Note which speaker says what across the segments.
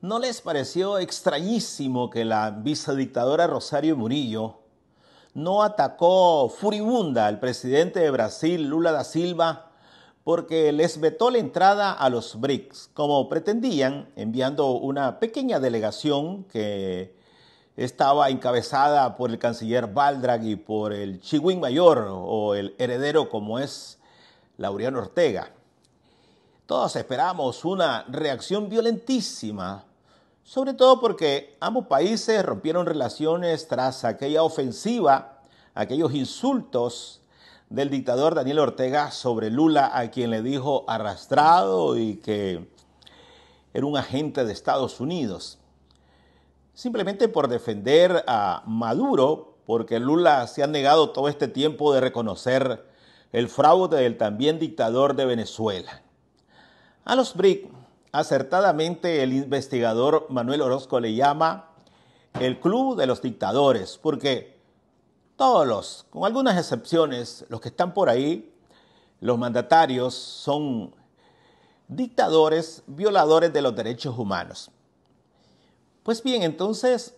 Speaker 1: ¿No les pareció extrañísimo que la vicedictadora Rosario Murillo no atacó furibunda al presidente de Brasil, Lula da Silva, porque les vetó la entrada a los BRICS, como pretendían, enviando una pequeña delegación que estaba encabezada por el canciller Baldrag y por el Chiwin Mayor, o el heredero como es Laureano Ortega? Todos esperamos una reacción violentísima, sobre todo porque ambos países rompieron relaciones tras aquella ofensiva, aquellos insultos del dictador Daniel Ortega sobre Lula, a quien le dijo arrastrado y que era un agente de Estados Unidos. Simplemente por defender a Maduro, porque Lula se ha negado todo este tiempo de reconocer el fraude del también dictador de Venezuela. A los BRIC, acertadamente el investigador Manuel Orozco le llama el club de los dictadores, porque todos con algunas excepciones, los que están por ahí, los mandatarios, son dictadores, violadores de los derechos humanos. Pues bien, entonces,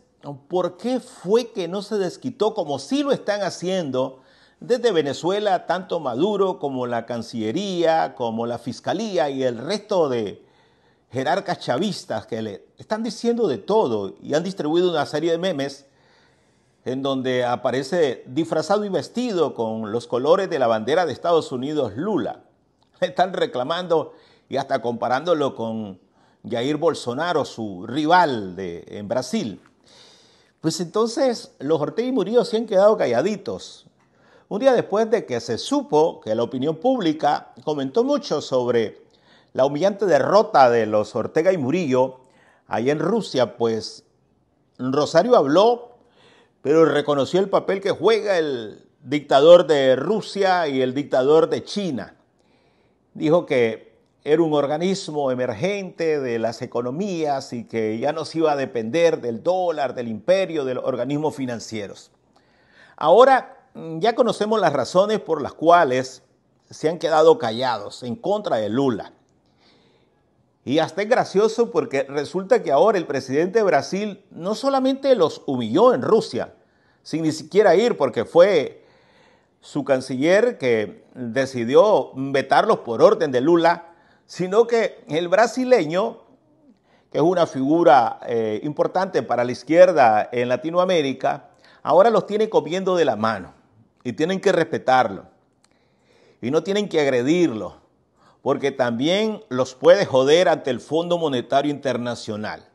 Speaker 1: ¿por qué fue que no se desquitó como sí lo están haciendo desde Venezuela, tanto Maduro como la Cancillería, como la Fiscalía y el resto de jerarcas chavistas que le están diciendo de todo y han distribuido una serie de memes en donde aparece disfrazado y vestido con los colores de la bandera de Estados Unidos Lula? Están reclamando y hasta comparándolo con Jair Bolsonaro, su rival en Brasil. Pues entonces los Ortega y Murillo se han quedado calladitos. Un día después de que se supo que la opinión pública comentó mucho sobre la humillante derrota de los Ortega y Murillo allá en Rusia, pues Rosario habló, pero reconoció el papel que juega el dictador de Rusia y el dictador de China. Dijo que era un organismo emergente de las economías y que ya no se iba a depender del dólar, del imperio, de los organismos financieros. Ahora ya conocemos las razones por las cuales se han quedado callados en contra de Lula. Y hasta es gracioso porque resulta que ahora el presidente de Brasil no solamente los humilló en Rusia, sin ni siquiera ir, porque fue su canciller que decidió vetarlos por orden de Lula, sino que el brasileño, que es una figura importante para la izquierda en Latinoamérica, ahora los tiene comiendo de la mano y tienen que respetarlo y no tienen que agredirlo, porque también los puede joder ante el Fondo Monetario Internacional.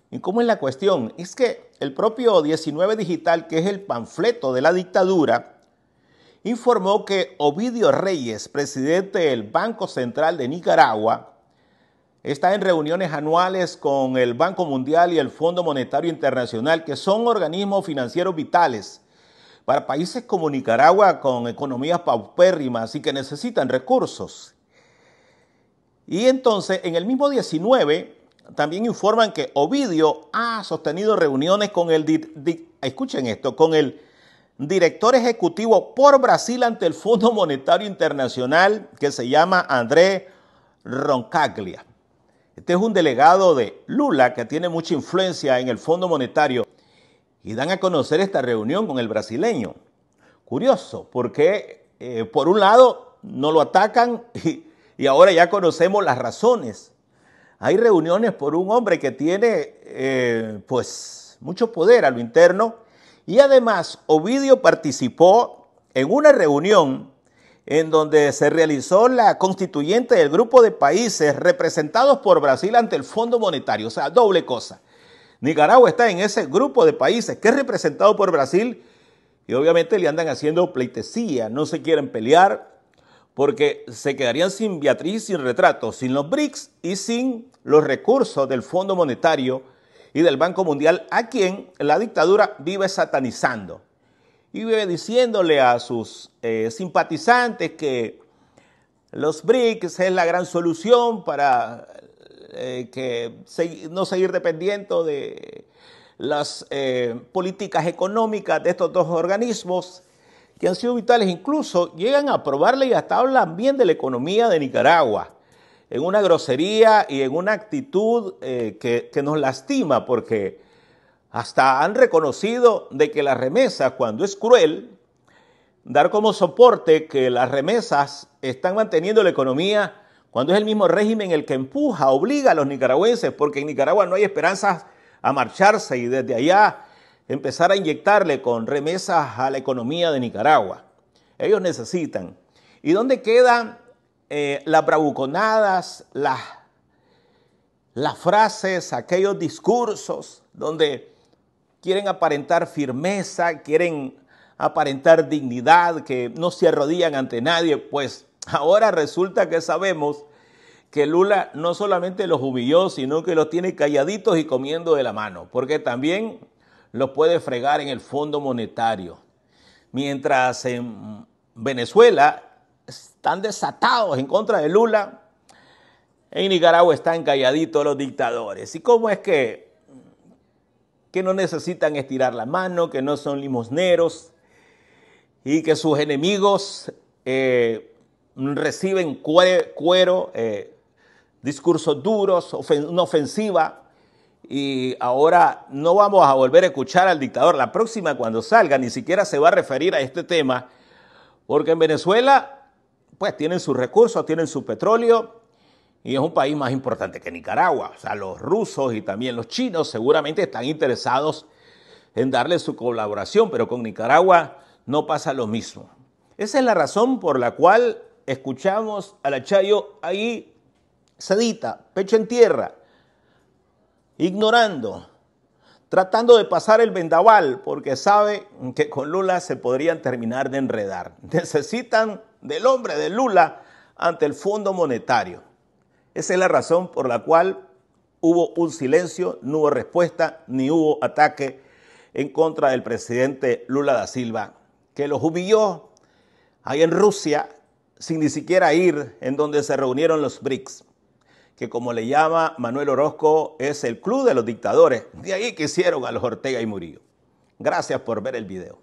Speaker 1: ¿Y cómo es la cuestión? Es que el propio 19 Digital, que es el panfleto de la dictadura, informó que Ovidio Reyes, presidente del Banco Central de Nicaragua, está en reuniones anuales con el Banco Mundial y el Fondo Monetario Internacional, que son organismos financieros vitales para países como Nicaragua con economías paupérrimas y que necesitan recursos. Y entonces, en el mismo 19, también informan que Ovidio ha sostenido reuniones con escuchen esto, con el director ejecutivo por Brasil ante el Fondo Monetario Internacional, que se llama André Roncaglia. Este es un delegado de Lula que tiene mucha influencia en el Fondo Monetario y dan a conocer esta reunión con el brasileño. Curioso, porque por un lado no lo atacan y ahora ya conocemos las razones. Hay reuniones por un hombre que tiene pues mucho poder a lo interno y además Ovidio participó en una reunión en donde se realizó la constituyente del grupo de países representados por Brasil ante el Fondo Monetario. O sea, doble cosa. Nicaragua está en ese grupo de países que es representado por Brasil y obviamente le andan haciendo pleitesía, no se quieren pelear porque se quedarían sin Beatriz, sin retrato, sin los BRICS y sin los recursos del Fondo Monetario y del Banco Mundial, a quien la dictadura vive satanizando y vive diciéndole a sus simpatizantes que los BRICS es la gran solución para no seguir dependiendo de las políticas económicas de estos dos organismos que han sido vitales. Incluso llegan a aprobarle y hasta hablan bien de la economía de Nicaragua. en una grosería y en una actitud que nos lastima, porque hasta han reconocido de que las remesas, cuando es cruel, dar como soporte que las remesas están manteniendo la economía, cuando es el mismo régimen el que empuja, obliga a los nicaragüenses, porque en Nicaragua no hay esperanzas a marcharse y desde allá empezar a inyectarle con remesas a la economía de Nicaragua. Ellos necesitan. ¿Y dónde quedan las bravuconadas, las frases, aquellos discursos donde quieren aparentar firmeza, quieren aparentar dignidad, que no se arrodillan ante nadie? Pues ahora resulta que sabemos que Lula no solamente los humilló, sino que los tiene calladitos y comiendo de la mano, porque también los puede fregar en el Fondo Monetario. Mientras en Venezuela están desatados en contra de Lula, en Nicaragua están calladitos los dictadores. ¿Y cómo es que no necesitan estirar la mano, que no son limosneros y que sus enemigos reciben cuero, discursos duros, una ofensiva, y ahora no vamos a volver a escuchar al dictador? La próxima, cuando salga, ni siquiera se va a referir a este tema, porque en Venezuela pues tienen sus recursos, tienen su petróleo, y es un país más importante que Nicaragua. O sea, los rusos y también los chinos seguramente están interesados en darle su colaboración, pero con Nicaragua no pasa lo mismo. Esa es la razón por la cual escuchamos a la Chayo ahí sedita, pecho en tierra, ignorando, tratando de pasar el vendaval, porque sabe que con Lula se podrían terminar de enredar. Necesitan del hombre de Lula ante el Fondo Monetario. Esa es la razón por la cual hubo un silencio, no hubo respuesta, ni hubo ataque en contra del presidente Lula da Silva, que los humilló ahí en Rusia sin ni siquiera ir en donde se reunieron los BRICS, que como le llama Manuel Orozco es el club de los dictadores. De ahí que hicieron a los Ortega y Murillo. Gracias por ver el video.